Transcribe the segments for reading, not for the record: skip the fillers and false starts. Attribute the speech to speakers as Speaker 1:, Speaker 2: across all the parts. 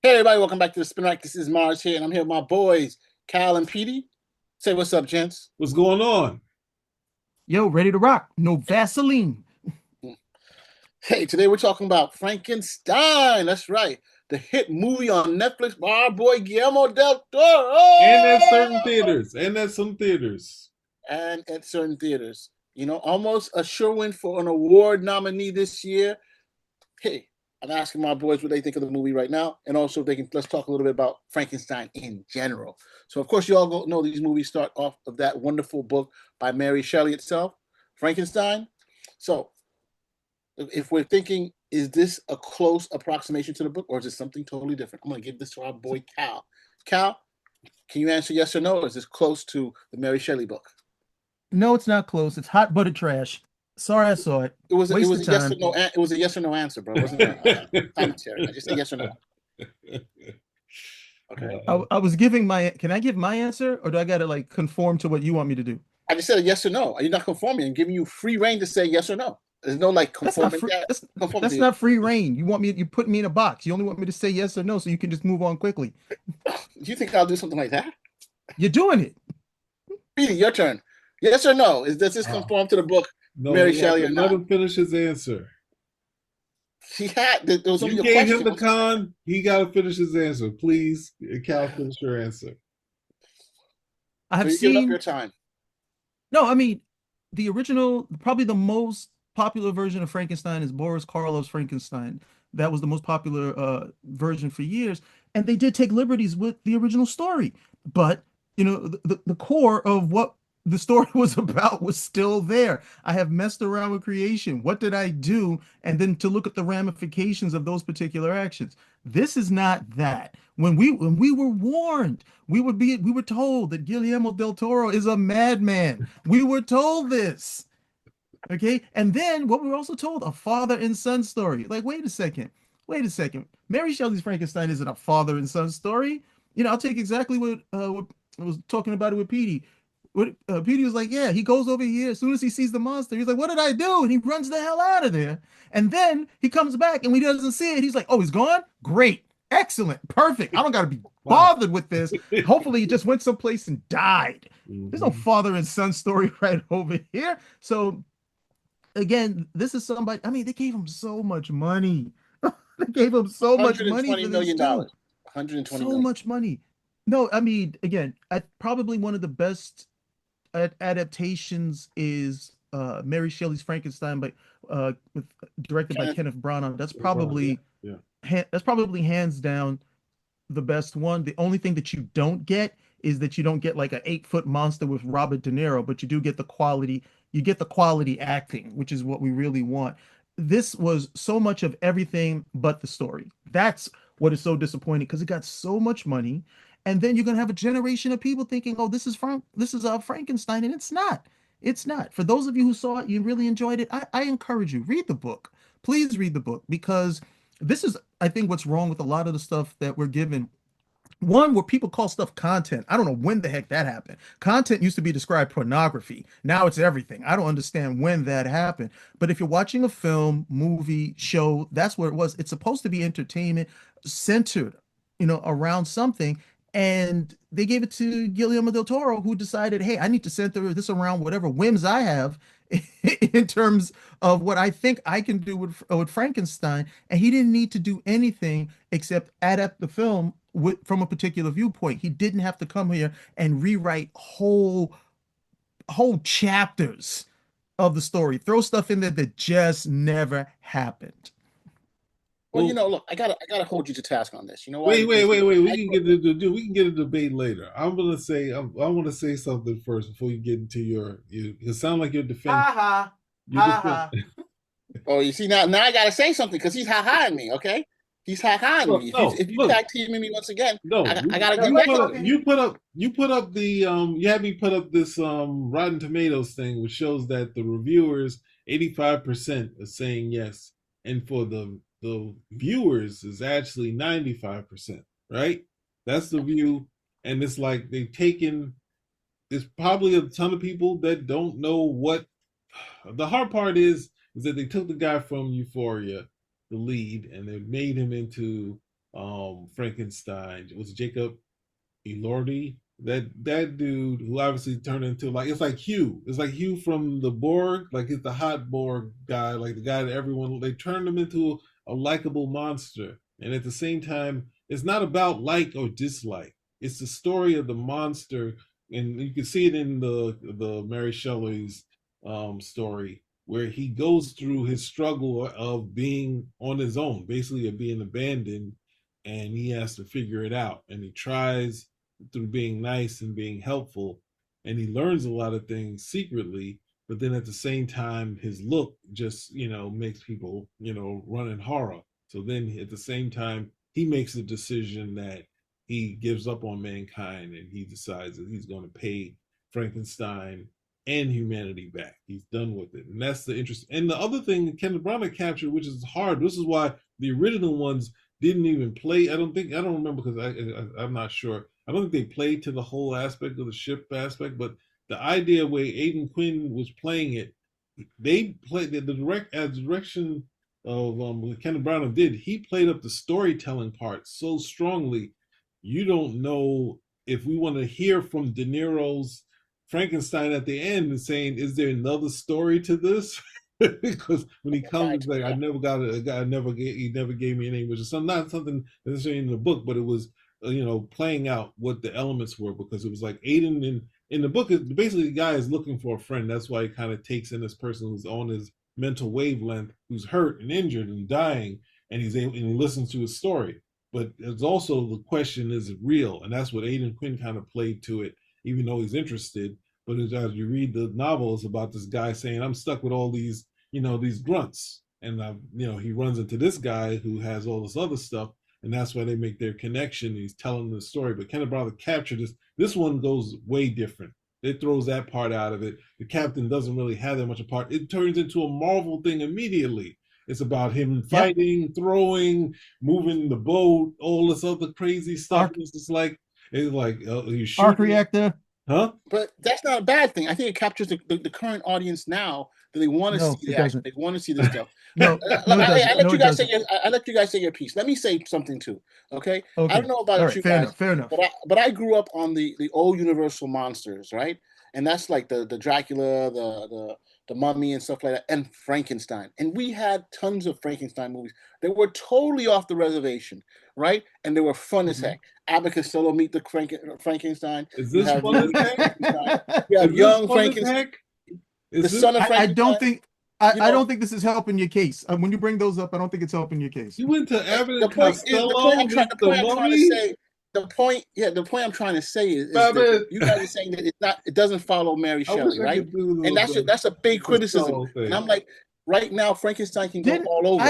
Speaker 1: Hey everybody, welcome back to the Spin Rack. This is Mars here, and I'm here with my boys, Cal and Petey. Say what's up, gents.
Speaker 2: What's going on?
Speaker 3: Yo, ready to rock. No Vaseline.
Speaker 1: Hey, today we're talking about Frankenstein. That's right. The hit movie on Netflix by our boy Guillermo del
Speaker 2: And at certain
Speaker 1: Toro.
Speaker 2: theaters, and at some theaters.
Speaker 1: And at certain theaters. Almost a sure win for an award nominee this year. Hey, I'm asking my boys what they think of the movie right now, and also if they can let's talk a little bit about Frankenstein in general. So, of course, you all know these movies start off of that wonderful book by Mary Shelley itself, Frankenstein. So, if we're thinking, is this a close approximation to the book, or is it something totally different? I'm going to give this to our boy Cal. Cal, can you answer yes or no? Or is this close to the Mary Shelley book?
Speaker 3: No, it's not close. It's hot buttered trash. Sorry, I saw it.
Speaker 1: It
Speaker 3: Waste
Speaker 1: was
Speaker 3: of
Speaker 1: a yes or
Speaker 3: time.
Speaker 1: no. It was a yes or no answer, bro. It wasn't a commentary. I just said yes or no. Okay.
Speaker 3: I was giving my. Can I give my answer, or do I gotta like conform to what you want me to do?
Speaker 1: I just said a yes or no. You're not conforming. I'm giving you free reign to say yes or no. There's no like
Speaker 3: That's not
Speaker 1: conforming.
Speaker 3: free. That's
Speaker 1: Conformity.
Speaker 3: not free reign. You want me? You put me in a box. You only want me to say yes or no, so you can just move on quickly.
Speaker 1: Do you think I'll do something like that?
Speaker 3: You're doing it.
Speaker 1: Petey, your turn. Yes or no? Does this
Speaker 2: Oh,
Speaker 1: conform to the book
Speaker 2: no,
Speaker 1: Mary
Speaker 2: we have
Speaker 1: Shelley
Speaker 2: to
Speaker 1: or
Speaker 2: let
Speaker 1: not?
Speaker 2: him finish his answer.
Speaker 1: There was
Speaker 2: You
Speaker 1: only a
Speaker 2: gave him
Speaker 1: question.
Speaker 2: the con. He got to finish his answer. Please, Cal, finish your answer.
Speaker 3: I
Speaker 1: So
Speaker 3: have
Speaker 1: you're giving up your
Speaker 3: seen.
Speaker 1: time.
Speaker 3: No, I mean the original, probably the most popular version of Frankenstein is Boris Karloff's Frankenstein. That was the most popular version for years, and they did take liberties with the original story. But the core of what the story was about was still there. I have messed around with creation. What did I do? And then to look at the ramifications of those particular actions. This is not that. When we were warned, we were told that Guillermo del Toro is a madman. We were told this. Okay. And then what we were also told, a father and son story. Like, wait a second. Wait a second. Mary Shelley's Frankenstein isn't a father and son story. I'll take exactly what I was talking about it with Petey. What Petey was like, yeah, he goes over here as soon as he sees the monster. He's like, what did I do? And he runs the hell out of there. And then he comes back and when he doesn't see it, he's like, oh, he's gone? Great. Excellent. Perfect. I don't got to be
Speaker 2: Wow.
Speaker 3: bothered with this. Hopefully, he just went someplace and died. There's no
Speaker 2: Mhm.
Speaker 3: father and son story right over here. So again, this is somebody. I mean, they gave him so much money. They gave him so much money
Speaker 1: $120
Speaker 3: for this
Speaker 1: million.
Speaker 3: too.
Speaker 1: $120
Speaker 3: So
Speaker 1: million.
Speaker 3: much money. No, I mean, again, probably one of the best adaptations is Mary Shelley's Frankenstein, but directed by
Speaker 1: Kenneth,
Speaker 3: Kenneth Branagh.
Speaker 2: LeBron, yeah, yeah.
Speaker 3: That's probably hands down the best one. The only thing that you don't get is that you don't get like an 8 foot monster with Robert De Niro, but you do get the quality. You get the quality acting, which is what we really want. This was so much of everything but the story. That's what is so disappointing because it got so much money, and then you're gonna have a generation of people thinking, "Oh, this is Frankenstein," and it's not. It's not. For those of you who saw it, you really enjoyed it. I encourage you read the book. Please read the book because this is I think what's wrong with a lot of the stuff that we're given. One, where people call stuff content. I don't know when the heck that happened. Content used to be described pornography. Now it's everything. I don't understand when that happened. But if you're watching a film, movie, show, that's what it was. It's supposed to be entertainment centered, around something. And they gave it to Guillermo del Toro, who decided, hey, I need to center this around whatever whims I have in terms of what I think I can do with Frankenstein. And he didn't need to do anything except adapt the film from a particular viewpoint. He didn't have to come here and rewrite whole chapters of the story, throw stuff in there that just never happened.
Speaker 1: well,
Speaker 2: Well,
Speaker 1: look, I gotta hold you to task on this. You know why?
Speaker 2: wait, wait,
Speaker 1: Because
Speaker 2: wait, wait. We
Speaker 1: I
Speaker 2: can
Speaker 1: grew
Speaker 2: get into we can get a debate later. I'm gonna say I want to say something first before you get into your. It sound like you're defend
Speaker 3: Ha ha,
Speaker 2: you
Speaker 3: ha
Speaker 2: defend.
Speaker 3: ha.
Speaker 1: Oh, you see now I gotta say something because he's ha haing me. Okay, he's ha haing
Speaker 2: No,
Speaker 1: me.
Speaker 2: no,
Speaker 1: If you
Speaker 2: look,
Speaker 1: tag teaming me once again,
Speaker 2: no.
Speaker 1: I gotta
Speaker 3: Yeah,
Speaker 1: give
Speaker 3: we're
Speaker 1: back.
Speaker 3: talking here.
Speaker 2: You put up the you had me put up this Rotten Tomatoes thing, which shows that the reviewers 85% are saying yes, and for the viewers is actually 95%. Right? That's the view, and it's like they've taken. There's probably a ton of people that don't know what the hard part is that they took the guy from Euphoria, the lead, and they made him into Frankenstein. It was Jacob Elordi. That dude who obviously turned into like it's like Hugh. It's like Hugh from the Borg, like it's the hot Borg guy, like the guy that everyone they turned him into a likable monster. And at the same time, it's not about like or dislike. It's the story of the monster, and you can see it in the Mary Shelley's story where he goes through his struggle of being on his own, basically of being abandoned, and he has to figure it out. And he tries through being nice and being helpful, and he learns a lot of things secretly. But then at the same time, his look just makes people run in horror. So then at the same time, he makes a decision that he gives up on mankind, and he decides that he's going to pay Frankenstein and humanity back. He's done with it, and that's the interest. And the other thing Kenneth Branagh captured, which is hard. This is why the original ones didn't even play. I don't remember because I'm not sure. I don't think they played to the whole aspect of the ship aspect, but the idea where Aidan Quinn was playing it, they played the direction of Kenneth Branagh did. He played up the storytelling part so strongly. You don't know if we want to hear from De Niro's Frankenstein at the end and saying, "Is there another story to this?" Because when he comes, it's like I never got it. He never gave me any, which is not something necessarily in the book, but it was playing out what the elements were, because it was like Aiden in the book, basically the guy is looking for a friend. That's why he kind of takes in this person who's on his mental wavelength, who's hurt and injured and dying, and he listens to his story. But it's also the question, is it real? And that's what Aidan Quinn kind of played to it, even though he's interested. But as you read the novel, it's about this guy saying, I'm stuck with all these, these grunts. And, he runs into this guy who has all this other stuff. And that's why they make their connection. He's telling the story. But Kenneth Branagh captured this. This one goes way different. It throws that part out of it. The captain doesn't really have that much a part. It turns into a Marvel thing immediately. It's about him fighting, throwing, moving the boat, all this other crazy stuff. It's just like, you shoot
Speaker 3: arc reactor.
Speaker 2: Huh?
Speaker 1: But that's not a bad thing. I think it captures the current audience now that they want to see the action. They want to see this stuff. I let you guys say your piece. Let me say something too. Okay. I don't know about you guys.
Speaker 3: Fair enough.
Speaker 1: But I grew up on the old Universal monsters, right? And that's like the Dracula, the Mummy and stuff like that, and Frankenstein. And we had tons of Frankenstein movies that were totally off the reservation, right? And they were fun as heck. Abbott Costello meet the Frankenstein.
Speaker 2: Is this fun as heck?
Speaker 1: You have young Frankenstein. The son of Frankenstein.
Speaker 3: I don't think this is helping your case. When you bring those up, I don't think it's helping your case.
Speaker 2: You went to Abbott Costello.
Speaker 1: The point I'm trying to say is that you guys are saying that it doesn't follow Mary Shelley, right? And that's a big criticism. And I'm like, right now, Frankenstein can go all over.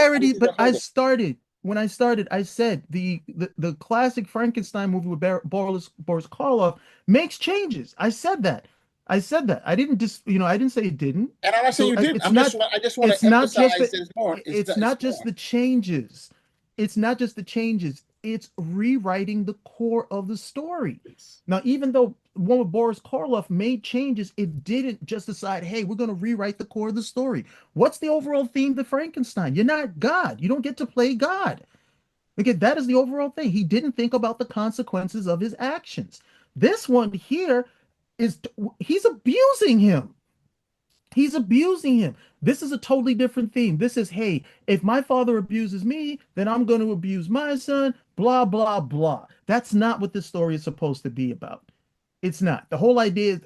Speaker 3: When I started, I said the classic Frankenstein movie with Boris Karloff makes changes. I said that. I didn't I didn't say it didn't.
Speaker 1: And I'm not saying you didn't. I just want to emphasize it's more.
Speaker 3: It's not just the changes. It's not just the changes. It's rewriting the core of the story. Now, even though one with Boris Karloff made changes, it didn't just decide, hey, we're going to rewrite the core of the story. What's the overall theme to Frankenstein? You're not God. You don't get to play God. Okay, that is the overall thing. He didn't think about the consequences of his actions. This one here he's abusing him. He's abusing him. This is a totally different theme. This is, hey, if my father abuses me, then I'm going to abuse my son, blah, blah, blah. That's not what this story is supposed to be about. It's not. The whole idea is,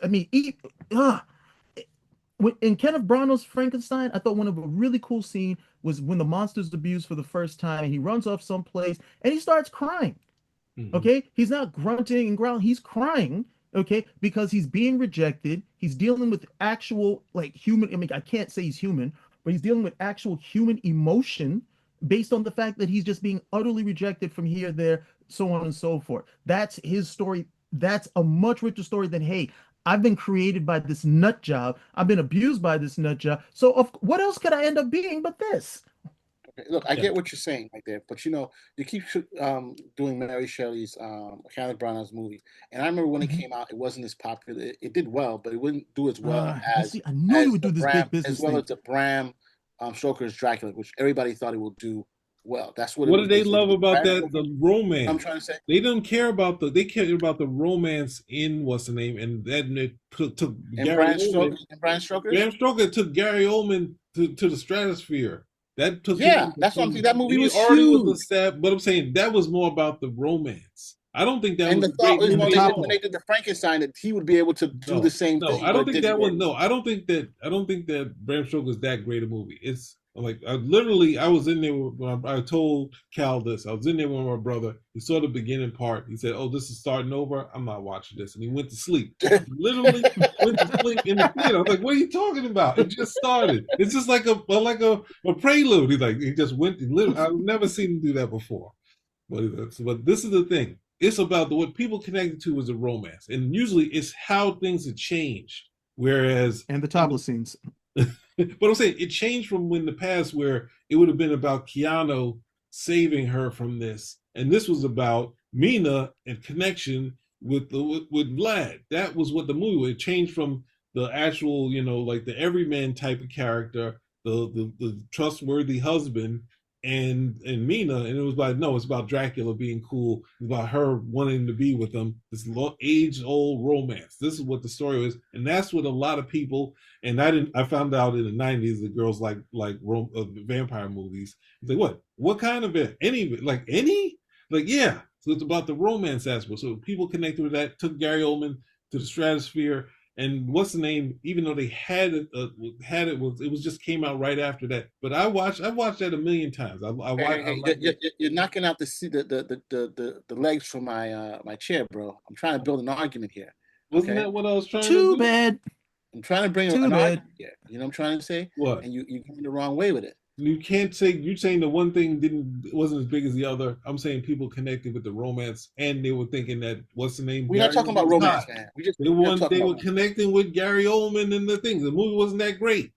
Speaker 3: in Kenneth Branagh's Frankenstein, I thought one of a really cool scene was when the monster's abused for the first time and he runs off someplace and he starts crying. Mm-hmm. Okay? He's not grunting and growling. He's crying. Okay, because he's being rejected. He's dealing with actual human. I can't say he's human, but he's dealing with actual human emotion based on the fact that he's just being utterly rejected from here, there, so on and so forth. That's his story. That's a much richer story than, hey, I've been created by this nut job. I've been abused by this nut job. So what else could I end up being but this?
Speaker 1: Look, I get what you're saying right there, but you keep doing Mary Shelley's Kenneth Branagh's movie, and I remember when it came out, it wasn't as popular. It did well, but it wouldn't do as well as
Speaker 3: I knew you would do this big business
Speaker 1: as well as the Bram Stoker's Dracula, which everybody thought it would do Well, that's what it
Speaker 2: What
Speaker 1: was
Speaker 2: did they
Speaker 1: basically.
Speaker 2: love about
Speaker 1: Brand
Speaker 2: that?
Speaker 1: Stoker,
Speaker 2: The
Speaker 1: I'm
Speaker 2: romance.
Speaker 1: trying to say.
Speaker 2: They didn't care about they cared about the romance in what's the name, and then it took
Speaker 1: And
Speaker 2: Gary
Speaker 1: Brian Stroker,
Speaker 2: Oldman.
Speaker 1: and Brian Stroker's.
Speaker 2: Bram Stoker took Gary Oldman to the stratosphere. That took him
Speaker 1: Yeah,
Speaker 2: into
Speaker 1: that's what I'm saying.
Speaker 2: some.
Speaker 1: That movie
Speaker 2: He
Speaker 1: was
Speaker 2: already was a
Speaker 1: huge.
Speaker 2: stab, but I'm saying that was more about the romance. I don't think that
Speaker 1: And
Speaker 2: was
Speaker 1: the
Speaker 2: a
Speaker 1: thought
Speaker 2: great
Speaker 1: was
Speaker 3: And the
Speaker 2: movie at
Speaker 1: when
Speaker 3: top
Speaker 1: they
Speaker 2: all.
Speaker 1: did the Frankenstein that he would be able to do the
Speaker 2: No,
Speaker 1: same
Speaker 2: no,
Speaker 1: thing,
Speaker 2: I
Speaker 1: but
Speaker 2: don't
Speaker 1: it
Speaker 2: think
Speaker 1: didn't
Speaker 2: that
Speaker 1: work.
Speaker 2: one. No, I don't think that Bram Stoker's that great a movie. It's like I literally, I was in there when I told Cal this. I was in there with my brother. He saw the beginning part. He said, "Oh, this is starting over. I'm not watching this," and he went to sleep. He literally went to sleep in the theater. I was like, "What are you talking about? It just started. It's just like a prelude." He's like, he just went. I've never seen him do that before. But this is the thing. It's about what people connected to was a romance, and usually it's how things have changed. Whereas,
Speaker 3: and the topless scenes.
Speaker 2: but I'm saying it changed from when the past where it would have been about Keanu saving her from this, and this was about Mina and connection with Vlad. That was what the movie was. It changed from the actual, like the everyman type of character, the trustworthy husband, and Mina, and it was like, no, it's about Dracula being cool. It's about her wanting to be with him. This age old romance. This is what the story was, and that's what a lot of people. And I found out in the '90s that girls like vampire movies. It's like, what kind of it? Any? Like, yeah. So it's about the romance aspect. So people connected with that. Took Gary Oldman to the stratosphere. And what's the name? Even though they had it, it was just came out right after that. But I've watched that a million times. I watched.
Speaker 1: You're knocking out the legs from my chair, bro. I'm trying to build an argument here.
Speaker 2: Wasn't
Speaker 1: Okay,
Speaker 2: that what I was trying to
Speaker 3: Too
Speaker 2: do?
Speaker 3: bad.
Speaker 1: I'm trying to bring
Speaker 3: Too
Speaker 1: an
Speaker 3: bad.
Speaker 1: argument here. You know what I'm trying to say?
Speaker 2: What?
Speaker 1: And you going the wrong way with it.
Speaker 2: You can't say you're saying the one thing wasn't as big as the other. I'm saying people connected with the romance, and they were thinking that what's the name?
Speaker 1: We're not
Speaker 2: Gary
Speaker 1: talking about
Speaker 2: Oldman's
Speaker 1: romance,
Speaker 2: hot.
Speaker 1: man. We just
Speaker 2: They
Speaker 1: we're
Speaker 2: won.
Speaker 1: talking
Speaker 2: They
Speaker 1: about
Speaker 2: were
Speaker 1: romance.
Speaker 2: connecting with Gary Oldman and the things. The movie wasn't that great.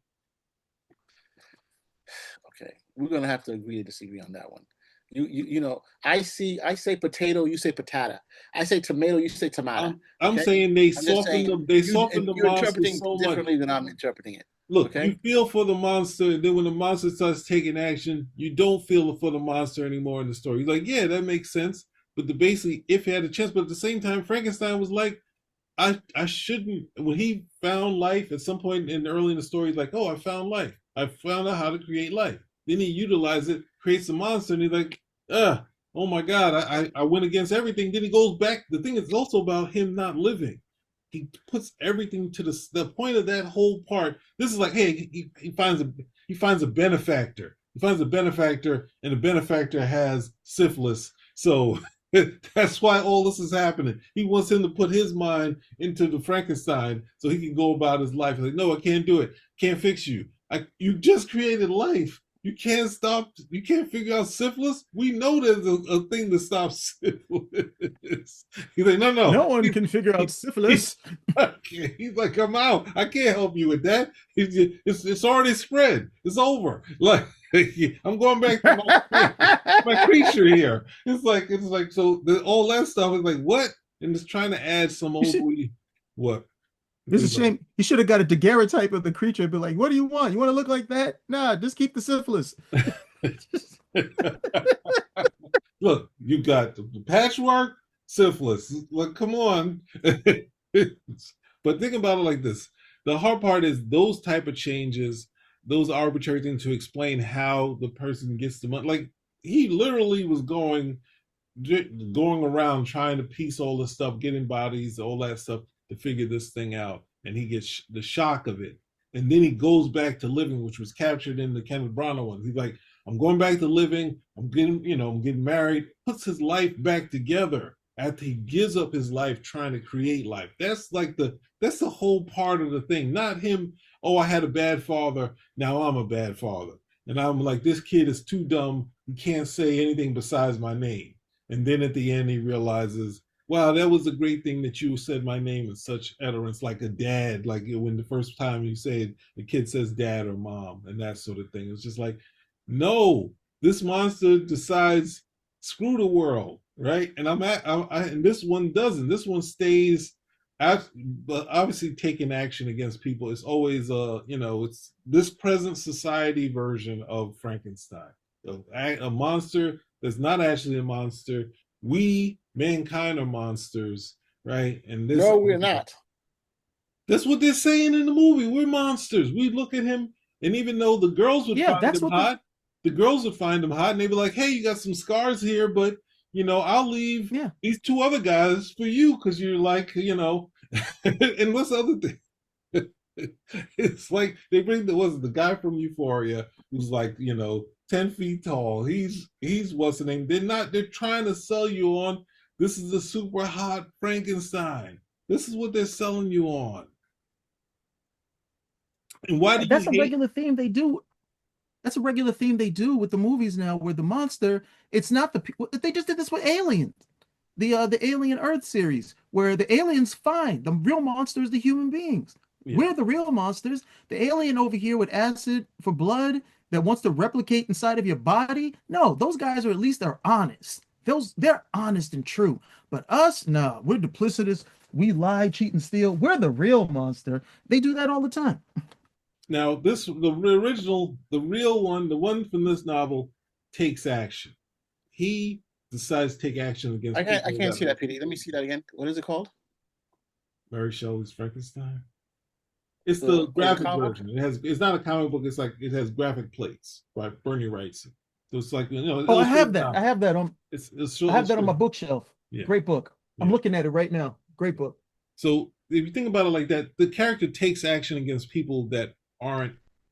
Speaker 1: Okay, we're gonna have to agree to disagree on that one. You know, I say potato, you say patata. I say tomato, you say tomato.
Speaker 2: I'm
Speaker 1: Okay,
Speaker 2: saying they
Speaker 1: I'm just
Speaker 2: softened
Speaker 1: saying
Speaker 2: them. They softened the
Speaker 1: you're
Speaker 2: monster
Speaker 1: interpreting
Speaker 2: so much.
Speaker 1: differently than I'm interpreting it.
Speaker 2: Look,
Speaker 1: Okay,
Speaker 2: you feel for the monster, and then when the monster starts taking action, you don't feel for the monster anymore in the story. You're like, yeah, that makes sense. But basically, if he had a chance, but at the same time, Frankenstein was like, I shouldn't. When he found life at some point early in the story, he's like, oh, I found life. I found out how to create life. Then he utilizes it, creates a monster, and he's like, oh my God, I went against everything. Then he goes back. The thing is also about him not living. He puts everything to the point of that whole part. This is like, hey, he finds a benefactor. He finds a benefactor, and the benefactor has syphilis. So that's why all this is happening. He wants him to put his mind into the Frankenstein so he can go about his life. He's like, no, I can't do it. Can't fix you. You just created life. You can't stop. You can't figure out syphilis. We know there's a thing to stop syphilis. He's like, no, no.
Speaker 3: No one can figure out syphilis.
Speaker 2: He's like, I'm out. I can't help you with that. It's already spread. It's over. Like, I'm going back to my creature here. It's like so all that stuff is like what? And it's trying to add some old what?
Speaker 3: It's a shame. He should have got a daguerreotype of the creature and be like, what do you want? You want to look like that? Nah, just keep the syphilis.
Speaker 2: Look, you got the patchwork, syphilis. Like, come on. But think about it like this. The hard part is those type of changes, those arbitrary things to explain how the person gets the money. Like, he literally was going around trying to piece all this stuff, getting bodies, all that stuff to figure this thing out, and he gets the shock of it, and then he goes back to living, which was captured in the Kenneth Branagh one. He's like, I'm going back to living. I'm getting married. Puts his life back together after he gives up his life trying to create life. That's the whole part of the thing. Not him. Oh, I had a bad father. Now I'm a bad father, and I'm like, this kid is too dumb. He can't say anything besides my name. And then at the end, he realizes, wow, that was a great thing that you said my name in such utterance, like a dad, like when the first time you say it, the kid says dad or mom and that sort of thing. It's just like, no, this monster decides, screw the world, right? And and this one doesn't. This one stays, but obviously taking action against people is always, it's this present society version of Frankenstein. a monster that's not actually a monster. We, mankind, are monsters, right? And this,
Speaker 1: No, we're not.
Speaker 2: that's what they're saying in the movie. We're monsters. We look at him, and even though the girls would
Speaker 3: Yeah,
Speaker 2: find
Speaker 3: that's
Speaker 2: him
Speaker 3: what the
Speaker 2: hot, the girls would find him hot, and they'd be like, "Hey, you got some scars here, but I'll leave
Speaker 3: yeah.
Speaker 2: these two other guys for you because you're like, and what's the other thing? It's like they bring the guy from Euphoria who's like 10 feet tall. He's what's the name? They're trying to sell you on. This is a super hot Frankenstein. This is what they're selling you on. And why
Speaker 3: Yeah,
Speaker 2: do you
Speaker 3: that's a
Speaker 2: hate?
Speaker 3: regular theme they do. That's a regular theme they do with the movies now, where the monster, it's not the people. They just did this with Aliens, the Alien Earth series, where the aliens fine, the real monster is the human beings.
Speaker 2: Yeah,
Speaker 3: We're the real monsters. The alien over here with acid for blood that wants to replicate inside of your body. No, those guys are at least are honest. They're honest and true. But us, no, we're duplicitous. We lie, cheat, and steal. We're the real monster. They do that all the time.
Speaker 2: now the original, the real one, the one from this novel takes action. He decides to take action against
Speaker 1: I
Speaker 2: people
Speaker 1: can't
Speaker 2: that
Speaker 1: see
Speaker 2: are
Speaker 1: that, PD. Let me see that again. What is it called?
Speaker 2: Mary Shelley's Frankenstein. It's
Speaker 1: The
Speaker 2: the
Speaker 1: the
Speaker 2: graphic
Speaker 1: comic book?
Speaker 2: version. It's not a comic book. It's like it has graphic plates by Bernie Wrightson. So it's like
Speaker 3: Oh, I
Speaker 2: illustrated
Speaker 3: have that. I
Speaker 2: novel.
Speaker 3: have that on. I have
Speaker 2: It's
Speaker 3: that on my bookshelf.
Speaker 2: yeah,
Speaker 3: Great book. I'm
Speaker 2: yeah.
Speaker 3: looking at it right now. Great book.
Speaker 2: So if you think about it like that, the character takes action against people that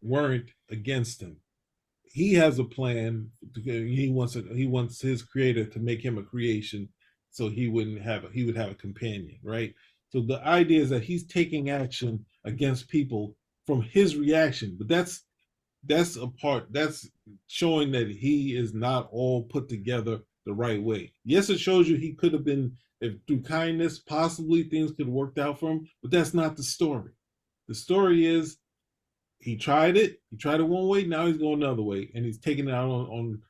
Speaker 2: weren't against him. He has a plan. He wants his creator to make him a creation, so he would have a companion, right? So the idea is that he's taking action against people from his reaction, but that's showing that he is not all put together the right way. Yes, it shows you he could have been, if through kindness possibly things could have worked out for him, but that's not the story. The story is he tried it. He tried it one way. Now he's going another way, and he's taking it out on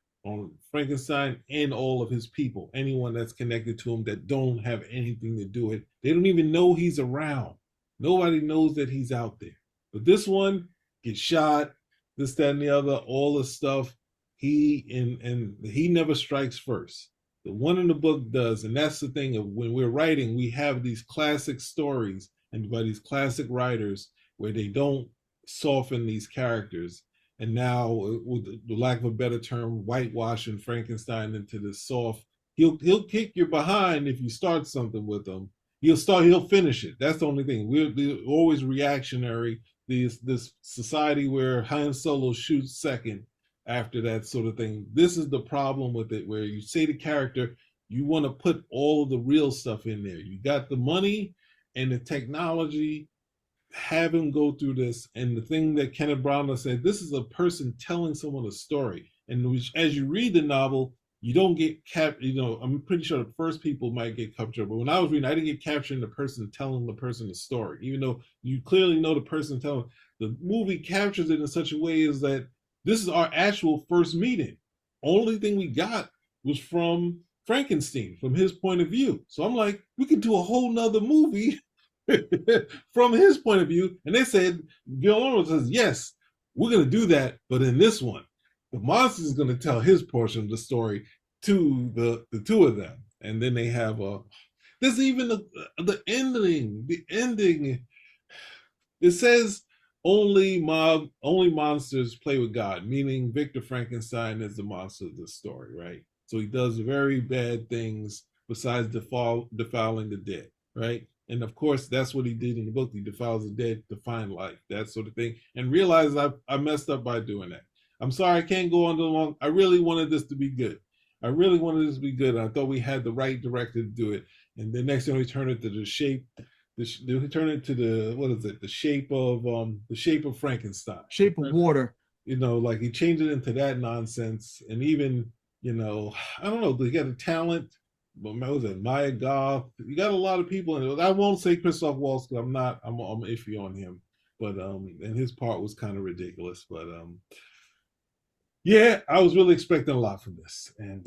Speaker 2: Frankenstein and all of his people. Anyone that's connected to him that don't have anything to do with it. They don't even know he's around. Nobody knows that he's out there. But this one gets shot. This, that, and the other. All the stuff. And he never strikes first. The one in the book does, and that's the thing of when we're writing, we have these classic stories and by these classic writers where they don't soften these characters. And now, with the lack of a better term, whitewashing Frankenstein into this soft. He'll kick your behind if you start something with him. He'll finish it. That's the only thing. We're always reactionary. This society where Han Solo shoots second after that sort of thing. This is the problem with it, where you say the character, you want to put all of the real stuff in there. You got the money and the technology, have him go through this. And the thing that Kenneth Branagh said, this is a person telling someone a story. And as you read the novel, you don't get I'm pretty sure the first people might get captured, but when I was reading, I didn't get captured in the person telling the person the story, even though you clearly know the person telling. The movie captures it in such a way is that this is our actual first meeting. Only thing we got was from Frankenstein, from his point of view. So I'm like, we could do a whole nother movie from his point of view. And they said, Guillermo says, yes, we're going to do that. But in this one, the monster is going to tell his portion of the story to the two of them. And then they have there's even the ending. The ending, it says only monsters play with God, meaning Victor Frankenstein is the monster of the story, right? So he does very bad things besides defiling the dead, right? And of course, that's what he did in the book. He defiles the dead to find life, that sort of thing, and realize I messed up by doing that. I'm sorry, I can't go on too long. I really wanted this to be good. I really wanted this to be good. And I thought we had the right director to do it. And the next thing we turned it to the shape. They turn it to the, what is it? The shape of Frankenstein.
Speaker 3: Shape of water.
Speaker 2: Like he changed it into that nonsense. And even, I don't know, they got a talent. But what was it? Maya Goth. You got a lot of people in it. I won't say Christoph Waltz because I'm iffy on him. But and his part was kind of ridiculous. But yeah, I was really expecting a lot from this. And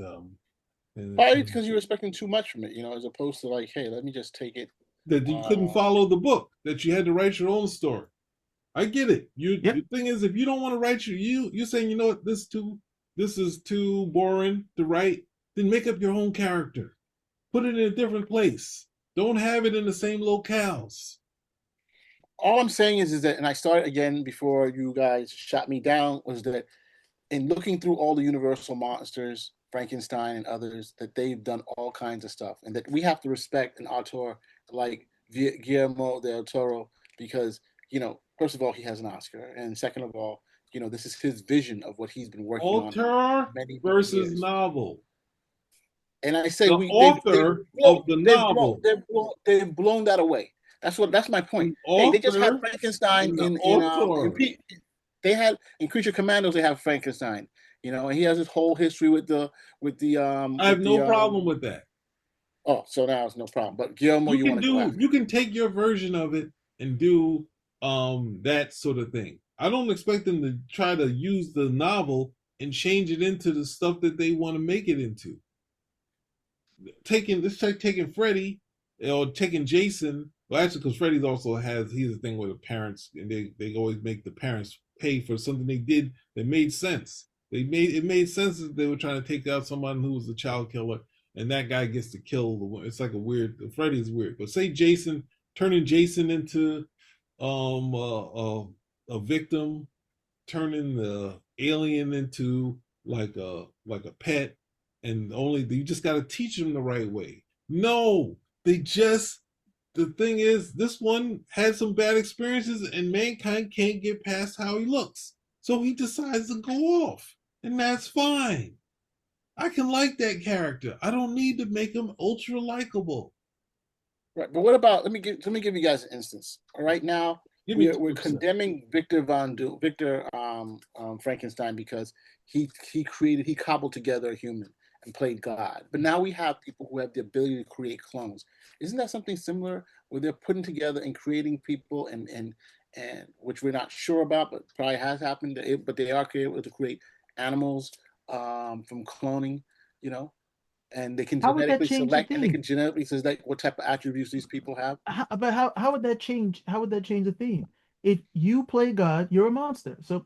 Speaker 1: probably because you were expecting too much from it, as opposed to like, hey, let me just take it.
Speaker 2: That you couldn't follow the book, that you had to write your own story. I get it. The thing is, if you don't want to write you're saying, you know what, this too, this is too boring to write, then make up your own character. Put it in a different place. Don't have it in the same locales.
Speaker 1: All I'm saying is that, and I started again before you guys shot me down, was that in looking through all the Universal monsters, Frankenstein and others, that they've done all kinds of stuff, and that we have to respect an auteur like Guillermo del Toro because, first of all, he has an Oscar, and second of all, this is his vision of what he's been working on for
Speaker 2: Author
Speaker 1: many, many
Speaker 2: versus
Speaker 1: years.
Speaker 2: novel.
Speaker 1: And I say
Speaker 2: The author of the novel.
Speaker 1: they've blown that away. That's my point.
Speaker 2: The
Speaker 1: Hey, they just had
Speaker 2: author
Speaker 1: Frankenstein
Speaker 2: and the author.
Speaker 1: they had in Creature Commandos they have Frankenstein, and he has his whole history with the
Speaker 2: I have no problem with that.
Speaker 1: oh, so now it's no problem. But Guillermo, you want to go after?
Speaker 2: You can take your version of it and do that sort of thing. I don't expect them to try to use the novel and change it into the stuff that they want to make it into. Taking Freddy or taking Jason. Well, actually, because Freddy's also he's a thing with the parents, and they always make the parents pay for something they did that made sense. It made sense that they were trying to take out someone who was a child killer, and that guy gets to kill the one. It's like Freddy's weird, but say turning Jason into a victim, turning the alien into like a pet, and you just got to teach them the right way. No, the thing is, this one had some bad experiences, and mankind can't get past how he looks, so he decides to go off, and that's fine. I can like that character. I don't need to make him ultra likable.
Speaker 1: Right, but what about let me give you guys an instance. All right, now we're
Speaker 2: 2%.
Speaker 1: condemning Victor Frankenstein because he cobbled together a human and played God. But now we have people who have the ability to create clones. Isn't that something similar where they're putting together and creating people and which we're not sure about, but probably has happened. But they are able to create animals from cloning, and they can
Speaker 3: How would that
Speaker 1: genetically
Speaker 3: change the
Speaker 1: select and they
Speaker 3: theme?
Speaker 1: can genetically select what type of attributes these people have.
Speaker 3: How would that change? How would that change the theme? If you play God, you're a monster. So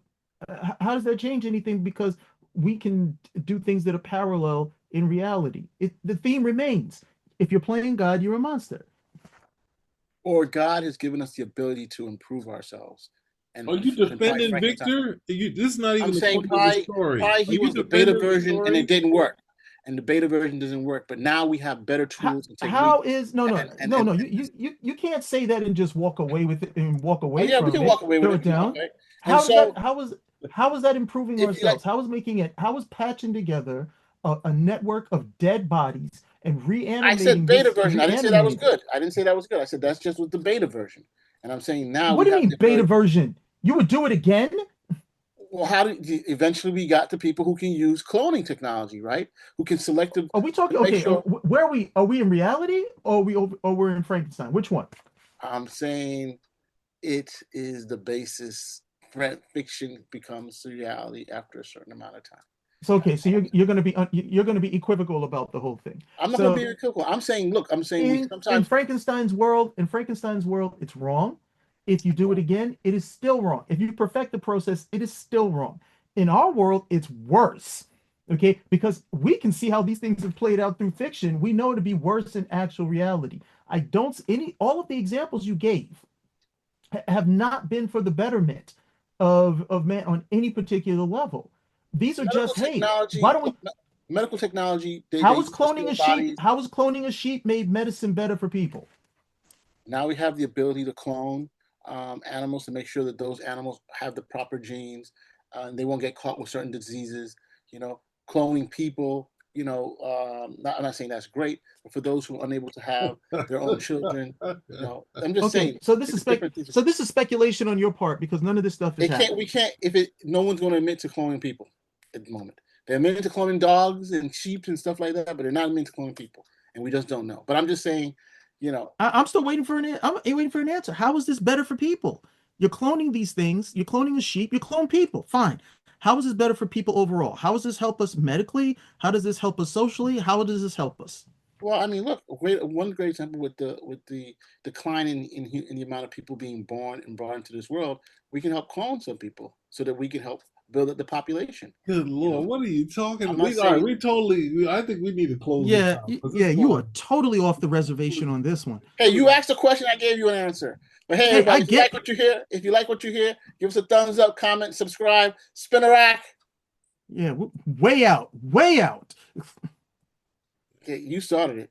Speaker 3: how does that change anything? Because we can do things that are parallel in reality. The theme remains. If you're playing God, you're a monster.
Speaker 1: Or God has given us the ability to improve ourselves. And
Speaker 2: Are you defending Victor? This is not even the point of the story.
Speaker 1: Probably he was the beta version and it didn't work. And the beta version doesn't work, but now we have better tools and techniques.
Speaker 3: How is no. You can't say that and just walk away with it and walk away from it.
Speaker 1: We can walk away with it.
Speaker 3: Down.
Speaker 1: Okay.
Speaker 3: How is that improving ourselves? How is patching together a network of dead bodies and reanimating?
Speaker 1: I said beta version. I didn't say that was good. I said that's just with the beta version. And I'm saying now.
Speaker 3: What do you mean beta version? You would do it again?
Speaker 1: Well, eventually we got to people who can use cloning technology, right? Who can select.
Speaker 3: Are we talking? Okay, where are we? Are we in reality, or we're in Frankenstein? Which one?
Speaker 1: I'm saying it is the basis. Fiction becomes reality after a certain amount of time.
Speaker 3: So okay, so you're going to be equivocal about the whole thing.
Speaker 1: I'm not going to be equivocal. I'm saying, look,
Speaker 3: in Frankenstein's world, it's wrong. If you do it again, it is still wrong. If you perfect the process, it is still wrong. In our world, it's worse. Okay, because we can see how these things have played out through fiction. We know it to be worse in actual reality. All of the examples you gave have not been for the betterment of man on any particular level. These are just, hey, why don't we
Speaker 1: medical technology?
Speaker 3: How is cloning a sheep made medicine better for people?
Speaker 1: Now we have the ability to clone animals to make sure that those animals have the proper genes and they won't get caught with certain diseases. Cloning people. I'm not saying that's great, but for those who are unable to have their own children, I'm just saying.
Speaker 3: So this is speculation on your part because none of this stuff is happening.
Speaker 1: We can't. No one's going to admit to cloning people at the moment. They're admitting to cloning dogs and sheep and stuff like that, but they're not admitting to cloning people, and we just don't know. But I'm just saying.
Speaker 3: I'm still waiting for an answer. How is this better for people? You're cloning these things. You're cloning a sheep. You clone people. Fine. How is this better for people overall? How does this help us medically? How does this help us socially? How does this help us?
Speaker 1: Well, I mean, look, one great example with the decline in the amount of people being born and brought into this world, we can help clone some people so that we can help build up the population.
Speaker 2: Good Lord,
Speaker 1: know?
Speaker 2: what are you talking
Speaker 1: I'm
Speaker 2: about?
Speaker 1: not saying-
Speaker 2: We totally. I think we need to close this
Speaker 3: Yeah,
Speaker 2: out. 'Cause
Speaker 3: yeah,
Speaker 2: this
Speaker 3: you
Speaker 2: one-
Speaker 3: are totally off the reservation on this one.
Speaker 1: Hey, you asked a question, I gave you an answer. But hey,
Speaker 3: Hey,
Speaker 1: everybody,
Speaker 3: I
Speaker 1: if you
Speaker 3: get-
Speaker 1: like what you hear, give us a thumbs up, comment, subscribe, spin a rack.
Speaker 3: Yeah, way out, way out.
Speaker 1: Okay, you started it.